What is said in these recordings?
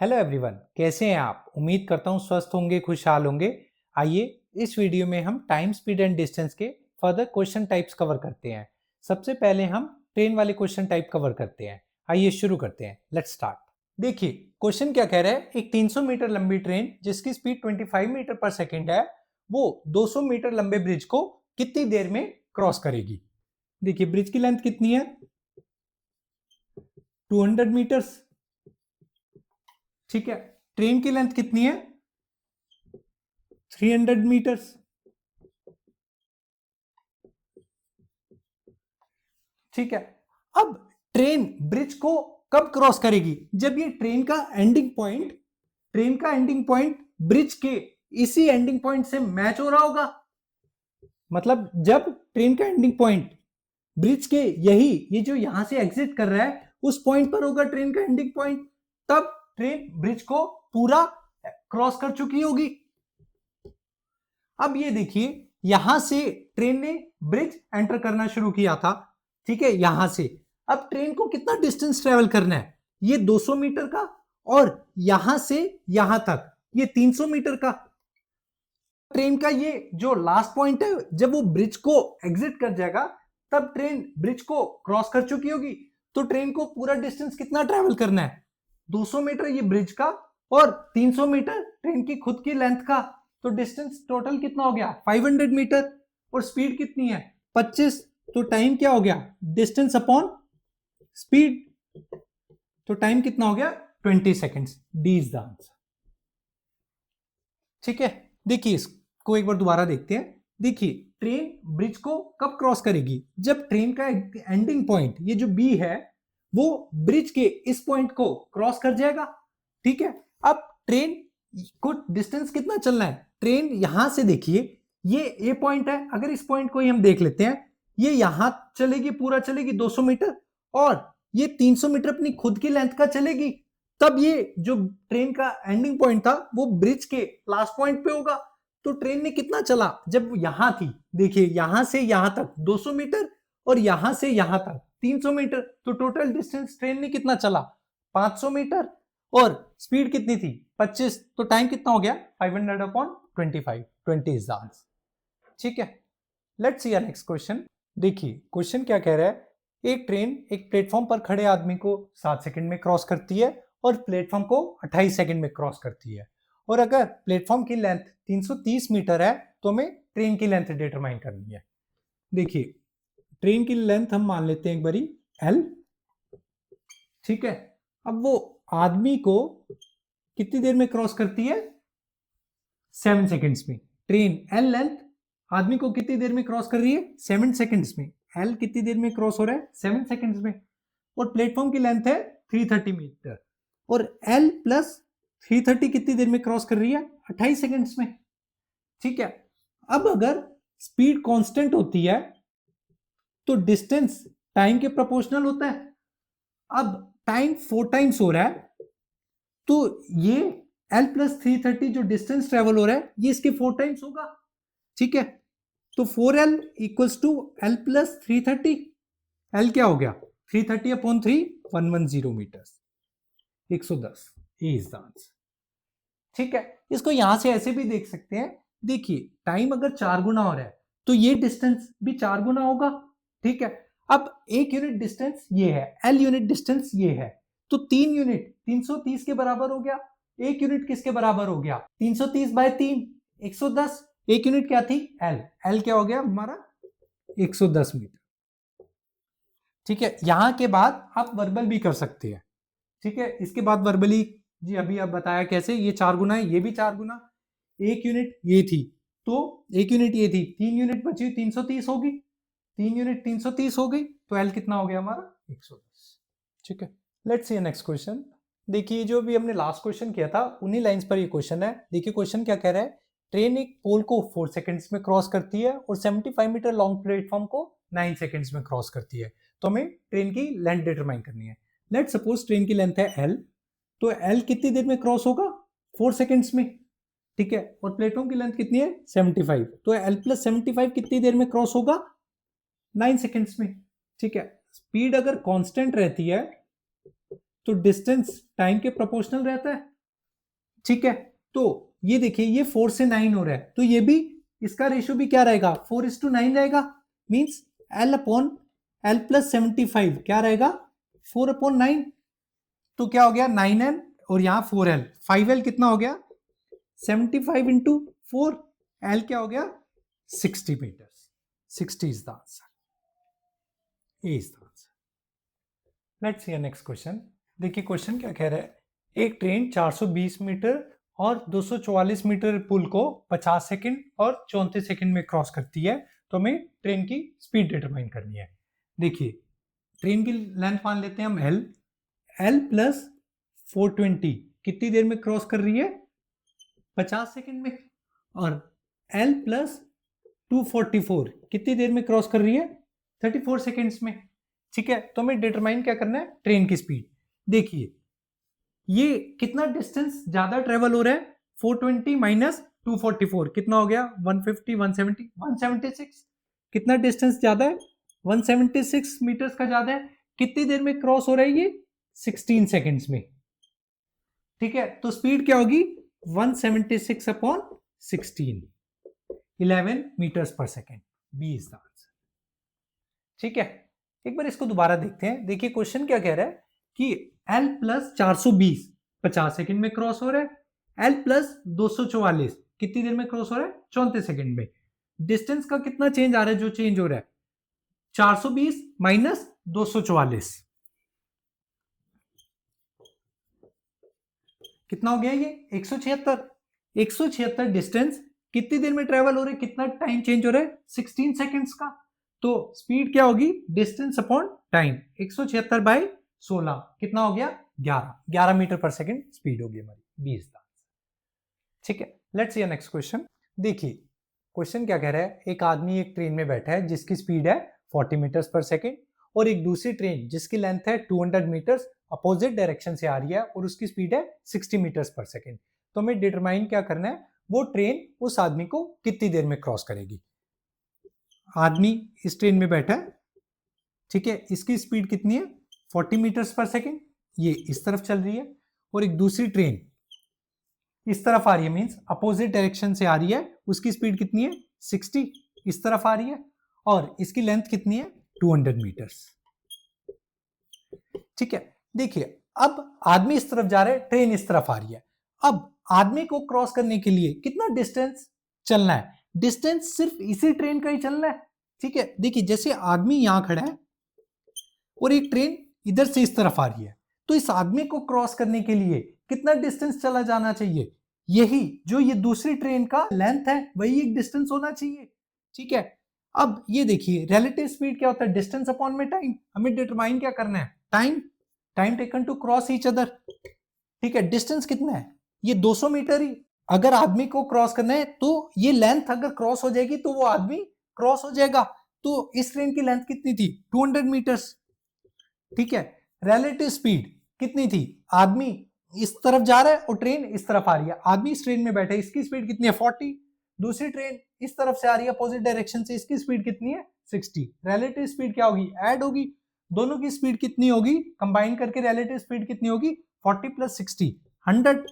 Hello everyone, कैसे हैं आप? उम्मीद करता हूं स्वस्थ होंगे, खुशहाल होंगे। आइए इस वीडियो में हम टाइम, स्पीड एंड डिस्टेंस के फर्दर क्वेश्चन टाइप्स कवर करते हैं। सबसे पहले हम ट्रेन वाले क्वेश्चन टाइप कवर करते हैं। आइए शुरू करते हैं, लेट्स स्टार्ट। देखिए क्वेश्चन क्या कह रहा है, एक 300 मीटर लंबी ट्रेन जिसकी स्पीड 25 मीटर पर सेकेंड है, वो 200 मीटर लंबे ब्रिज को कितनी देर में क्रॉस करेगी। देखिए ब्रिज की लेंथ कितनी है, 200 मीटर्स। ठीक है, ट्रेन की लेंथ कितनी है, 300 मीटर्स। ठीक है, अब ट्रेन ब्रिज को कब क्रॉस करेगी, जब ये ट्रेन का एंडिंग पॉइंट ब्रिज के इसी एंडिंग पॉइंट से मैच हो रहा होगा। मतलब जब ट्रेन का एंडिंग पॉइंट ब्रिज के ये जो यहां से एग्जिट कर रहा है उस पॉइंट पर होगा ट्रेन का एंडिंग पॉइंट, तब ट्रेन ब्रिज को पूरा क्रॉस कर चुकी होगी। अब ये देखिए, यहां से ट्रेन ने ब्रिज एंटर करना शुरू किया था। ठीक है, यहां से अब ट्रेन को कितना डिस्टेंस ट्रेवल करना है, ये 200 मीटर का, और यहां से यहां तक ये 300 मीटर का। ट्रेन का ये जो लास्ट पॉइंट है, जब वो ब्रिज को एग्जिट कर जाएगा तब ट्रेन ब्रिज को क्रॉस कर चुकी होगी। तो ट्रेन को पूरा डिस्टेंस कितना ट्रेवल करना है, 200 मीटर ये ब्रिज का और 300 मीटर ट्रेन की खुद की लेंथ का। तो डिस्टेंस टोटल कितना हो गया, 500 मीटर। और स्पीड कितनी है, 25। तो टाइम क्या हो गया, डिस्टेंस अपॉन स्पीड। तो टाइम कितना हो गया, 20 seconds. D is the answer. ठीक है, देखिए इसको एक बार दोबारा देखते हैं। देखिए ट्रेन ब्रिज को कब क्रॉस करेगी, जब ट्रेन का एंडिंग पॉइंट ये जो बी है वो ब्रिज के इस पॉइंट को क्रॉस कर जाएगा। ठीक है, अब ट्रेन को डिस्टेंस कितना चलना है, ट्रेन यहां से देखिए ये ए पॉइंट है, अगर इस पॉइंट को ही हम देख लेते हैं, ये यहां चलेगी, पूरा चलेगी 200 मीटर, और ये 300 मीटर अपनी खुद की लेंथ का चलेगी। तब ये जो ट्रेन का एंडिंग पॉइंट था वो ब्रिज के लास्ट पॉइंट पे होगा। तो ट्रेन ने कितना चला, जब यहां थी, देखिए यहां से यहां तक 200 मीटर और यहां से यहां तक 300 मीटर, तो टोटल डिस्टेंस ट्रेन ने कितना चला, 500 मीटर। और स्पीड कितनी थी, 25। तो टाइम कितना हो गया, 500 अपॉन 25, 20 इज द आंसर। ठीक है, लेट्स सी नेक्स्ट क्वेश्चन। देखिए क्वेश्चन क्या कह रहा है, एक ट्रेन एक प्लेटफॉर्म पर खड़े आदमी को 7 सेकंड में क्रॉस करती है और प्लेटफॉर्म को 28 सेकंड में क्रॉस करती है। और अगर प्लेटफॉर्म की लेंथ 330 मीटर है तो हमें ट्रेन की लेंथ डिटरमाइन करनी है। देखिए ट्रेन की लेंथ हम मान लेते हैं एक बारी L। ठीक है, अब वो आदमी को कितनी देर में क्रॉस करती है, 7 सेकंड्स में। ट्रेन L लेंथ आदमी को कितनी देर में क्रॉस कर रही है, 7 सेकंड्स में। L कितनी देर में क्रॉस हो रहा है, 7 सेकंड्स में। और प्लेटफॉर्म की लेंथ है 330 मीटर, और L प्लस 330 कितनी देर में क्रॉस कर रही है, 28 सेकंड्स में। ठीक है, अब अगर स्पीड कांस्टेंट होती है तो डिस्टेंस टाइम के प्रोपोर्शनल होता है। अब टाइम 4 टाइम्स हो रहा है, तो ये L प्लस 330 जो डिस्टेंस ट्रेवल हो रहा है ये इसके 4 टाइम्स होगा। ठीक है, तो 4L equals to L plus 330। L क्या हो गया, 330 upon 3, 110 metre, 110 is the answer. ठीक है, इसको यहां से ऐसे भी देख सकते हैं। देखिए टाइम अगर 4 गुना हो रहा है तो ये डिस्टेंस भी 4 गुना होगा। ठीक है, अब 1 यूनिट डिस्टेंस ये है, L यूनिट डिस्टेंस ये है, तो 3 यूनिट 330 के बराबर हो गया। 1 यूनिट किसके बराबर हो गया, 330 बाय 3, 110। 1 यूनिट क्या थी, L क्या हो गया हमारा, 110 मीटर। ठीक है, यहां के बाद आप वर्बल भी कर सकते हैं। ठीक है, इसके बाद वर्बली जी अभी आप बताया कैसे, ये 4 गुना है, ये भी 4 गुना। 1 यूनिट ये थी, तो 1 यूनिट ये थी, 3 यूनिट बची, 330 होगी। 3 यूनिट 330 हो गई, तो L कितना हो गया हमारा, 110। ठीक है, लेट्स सी नेक्स्ट क्वेश्चन। देखिए जो भी हमने लास्ट क्वेश्चन किया था उन्हीं लाइंस पर ये क्वेश्चन है। देखिए क्वेश्चन क्या कह रहा है, ट्रेन एक पोल को 4 सेकंड्स में क्रॉस करती है और 75 मीटर लॉन्ग प्लेटफॉर्म को 9 सेकंड्स में क्रॉस करती है। तो हमें ट्रेन की लेंथ डिटरमाइन करनी है। लेट सपोज ट्रेन की लेंथ है L, तो L कितनी देर में क्रॉस होगा, 4 सेकंड्स में। ठीक है, और प्लेटफॉर्म की लेंथ कितनी है, 75, तो L प्लस 75 कितनी देर में क्रॉस होगा, 9 सेकंड्स में। ठीक है, स्पीड अगर कांस्टेंट रहती है तो डिस्टेंस टाइम के प्रोपोर्शनल रहता है, ठीक है। तो ये देखिए ये 4 से 9 हो रहा है, तो ये भी इसका रेशियो भी क्या रहेगा 4:9 रहेगा, means L upon L plus 75 क्या रहेगा 4/9। तो क्या हो गया 9L और यहाँ 4L, 5L कितना हो गया 75 इंटू 4, L क्या हो गया 60 metre. 60 is the answer, A is the answer. Let's see next question. देखिए क्वेश्चन क्या कह रहा है, एक ट्रेन 420 मीटर और 244 मीटर पुल को 50 सेकंड और 34 सेकंड में क्रॉस करती है, तो हमें ट्रेन की स्पीड डिटरमाइन करनी है। देखिए ट्रेन की लेंथ मान लेते हैं हम L प्लस 420 कितनी देर में क्रॉस कर रही है 50 सेकंड में, और L प्लस 244 कितनी देर में क्रॉस कर रही है 34 सेकंड्स में, ठीक है। तो हमें डिटरमाइन क्या करना है ट्रेन की स्पीड। देखिए ये कितना डिस्टेंस ज्यादा ट्रेवल हो रहा है 420 माइनस 244 कितना हो गया 150 170 176, कितना डिस्टेंस ज्यादा है 176 मीटर्स का ज्यादा है, कितनी देर में क्रॉस हो रहा है ये 16 सेकंड्स में, ठीक है। तो स्पीड क्या होगी 176 अपॉन 16, 11 मीटर्स पर second, B is the answer, ठीक है। एक बार इसको दोबारा देखते हैं। देखिए क्वेश्चन क्या कह रहा है कि L प्लस 420 50 सेकंड में क्रॉस हो रहा है, L प्लस 244 कितनी देर में क्रॉस हो रहा है 34 सेकंड में। डिस्टेंस का कितना चेंज आ रहा है, जो चेंज हो रहा है 420 माइनस 244 कितना हो गया ये 176। 176 डिस्टेंस कितनी देर में ट्रेवल हो रहा है, कितना टाइम चेंज हो रहा है 16 सेकंड्स का। तो स्पीड क्या होगी डिस्टेंस अपॉन टाइम, 176 बाई 16 कितना हो गया 11 मीटर पर सेकंड स्पीड होगी हमारी, 20 का, ठीक है। Let's see next question. देखिए क्वेश्चन क्या कह रहा है, एक आदमी एक ट्रेन में बैठा है जिसकी स्पीड है 40 मीटर्स पर सेकंड, और एक दूसरी ट्रेन जिसकी लेंथ है 200 मीटर्स अपोजिट डायरेक्शन से आ रही है और उसकी स्पीड है 60 मीटर्स पर सेकंड। तो हमें डिटरमाइन क्या करना है, वो ट्रेन उस आदमी को कितनी देर में क्रॉस करेगी। आदमी इस ट्रेन में बैठा है, ठीक है, इसकी स्पीड कितनी है 40 मीटर्स पर सेकंड, ये इस तरफ चल रही है, और एक दूसरी ट्रेन इस तरफ आ रही है, मींस अपोजिट डायरेक्शन से आ रही है, उसकी स्पीड कितनी है 60 इस तरफ आ रही है, और इसकी लेंथ कितनी है 200 मीटर्स, ठीक है। देखिए अब आदमी इस तरफ जा रहा है, ट्रेन इस तरफ आ रही है। अब आदमी को क्रॉस करने के लिए कितना डिस्टेंस चलना है, डिस्टेंस सिर्फ इसी ट्रेन का ही चलना है, ठीक है। देखिए जैसे आदमी यहां खड़ा है और एक ट्रेन इधर से इस तरफ आ रही है, तो इस आदमी को क्रॉस करने के लिए कितना डिस्टेंस चला जाना चाहिए, यही जो ये दूसरी ट्रेन का लेंथ है वही एक डिस्टेंस होना चाहिए, ठीक है। अब ये देखिए रिलेटिव स्पीड क्या होता है डिस्टेंस अपॉन में टाइम, हमें डिटरमाइन क्या करना है time taken to cross each other, ठीक है। डिस्टेंस कितना है ये 200 मीटर ही, अगर आदमी को क्रॉस करना है तो ये लेंथ अगर क्रॉस हो जाएगी तो वो आदमी क्रॉस हो जाएगा। तो इस ट्रेन की लेंथ कितनी थी 200 मीटर्स, ठीक है। रिलेटिव स्पीड कितनी थी, आदमी इस तरफ जा रहा है और ट्रेन इस तरफ आ रही है, आदमी इस ट्रेन में बैठा है, इसकी स्पीड कितनी है 40, दूसरी ट्रेन इस तरफ से आ रही है अपोजिट डायरेक्शन से, इसकी स्पीड कितनी है 60। रिलेटिव स्पीड क्या होगी ऐड होगी, दोनों की स्पीड कितनी होगी कंबाइन करके रिलेटिव स्पीड कितनी होगी 40 प्लस 60 100,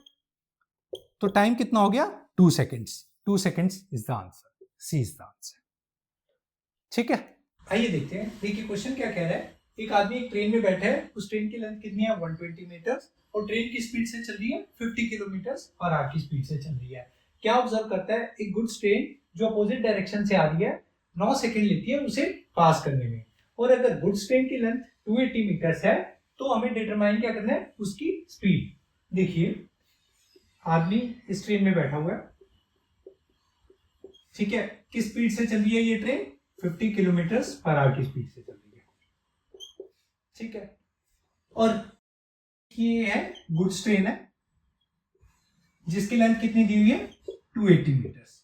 तो टाइम कितना हो गया 2 seconds, 2 seconds is the answer, C is the answer, ठीक है। आइए देखते हैं। देखिए क्वेश्चन क्या कह रहा है, एक आदमी एक ट्रेन में बैठा है, उस ट्रेन की लेंथ कितनी है 120 मीटर्स और ट्रेन की स्पीड से चल रही है 50 किलोमीटर पर आवर की स्पीड से चल रही है। क्या ऑब्जर्व करता है, एक गुड्स ट्रेन जो अपोजिट डायरेक्शन से आ रही है 9 सेकंड लेती है उसे पास करने में, और अगर गुड्स ट्रेन की लेंथ 280 मीटर्स है तो हमें डिटरमाइन क्या करना है उसकी स्पीड। देखिए आदमी इस ट्रेन में बैठा हुआ है, ठीक है, किस स्पीड से चल रही है ये ट्रेन 50 किलोमीटर पर आवर की स्पीड से चल रही है, ठीक है। और ये है गुड्स ट्रेन है जिसकी लेंथ कितनी दी हुई है 280 मीटर्स,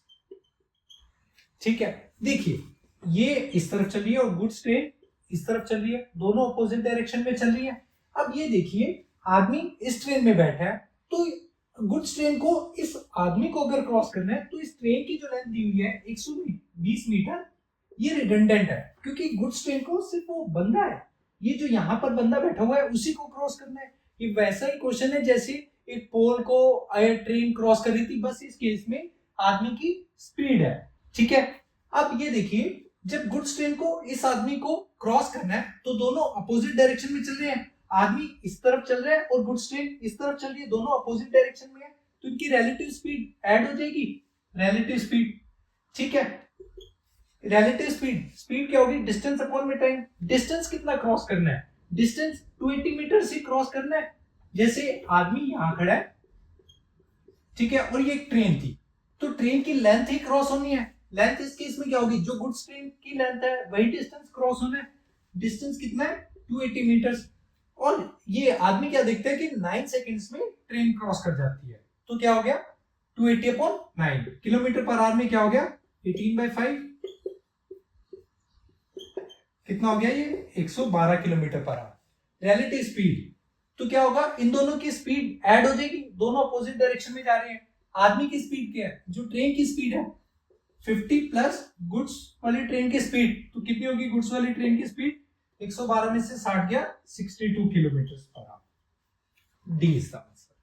ठीक है। देखिए ये इस तरफ चल रही है और गुड्स ट्रेन इस तरफ चल रही है, दोनों अपोजिट डायरेक्शन में चल रही है। अब ये देखिए आदमी इस ट्रेन में बैठा है, तो गुड्स ट्रेन को इस आदमी को अगर क्रॉस करना है तो इस ट्रेन की जो लेंथ दी हुई है 120 मीटर, ये रिडंडेंट है क्योंकि गुड्स ट्रेन को सिर्फ वो बंदा है, ये जो यहाँ पर बंदा बैठा हुआ है उसी को क्रॉस करना है, ये वैसा ही क्वेश्चन है जैसे एक पोल को ट्रेन क्रॉस कर रही थी, बस इस केस में आदमी की स्पीड है, ठीक है। अब ये देखिए, जब गुड्स ट्रेन को इस आदमी को क्रॉस करना है तो दोनों अपोजिट डायरेक्शन में चल रहे हैं, आदमी इस तरफ चल रहा है और गुड्स ट्रेन इस तरफ चल रही है, दोनों अपोजिट डायरेक्शन में है, तो इनकी रिलेटिव स्पीड ऐड हो जाएगी, रिलेटिव स्पीड, ठीक है। रिलेटिव स्पीड क्या होगी, डिस्टेंस अपॉन में टाइम। डिस्टेंस कितना क्रॉस करना है, डिस्टेंस 280 मीटर से क्रॉस करना है। जैसे आदमी यहां खड़ा है, ठीक है, और ये एक ट्रेन थी, तो ट्रेन की लेंथ ही क्रॉस होनी है। लेंथ इस केस में क्या होगी, जो गुड्स ट्रेन की लेंथ है वही डिस्टेंस क्रॉस होना है। डिस्टेंस कितना है, 280 मीटर्स। और ये आदमी क्या देखता है कि 9 सेकंड्स में ट्रेन क्रॉस कर जाती है, तो क्या हो गया 280 अपॉन 9 किलोमीटर पर आवर में क्या हो गया 18/5, कितना हो गया ये 112 kilometre per hour. Relative speed, तो क्या होगा, इन दोनों की स्पीड ऐड हो जाएगी, दोनों अपोजिट डायरेक्शन में जा रहे हैं। आदमी की स्पीड क्या है, जो ट्रेन की स्पीड है 50 प्लस गुड्स वाली ट्रेन की स्पीड, तो कितनी होगी गुड्स वाली ट्रेन की स्पीड, 112 में से 60 गया 62 kilometre per hour. D is the answer,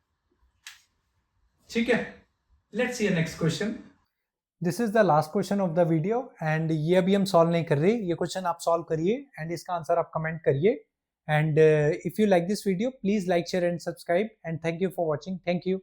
ठीक है। Let's see next question. This is the last question of the video and ये अभी हम सॉल्व नहीं कर रहे, ये क्वेश्चन आप सॉल्व करिए एंड इसका आंसर आप कमेंट करिए। And if you like this video please like share and subscribe and thank you for watching, thank you.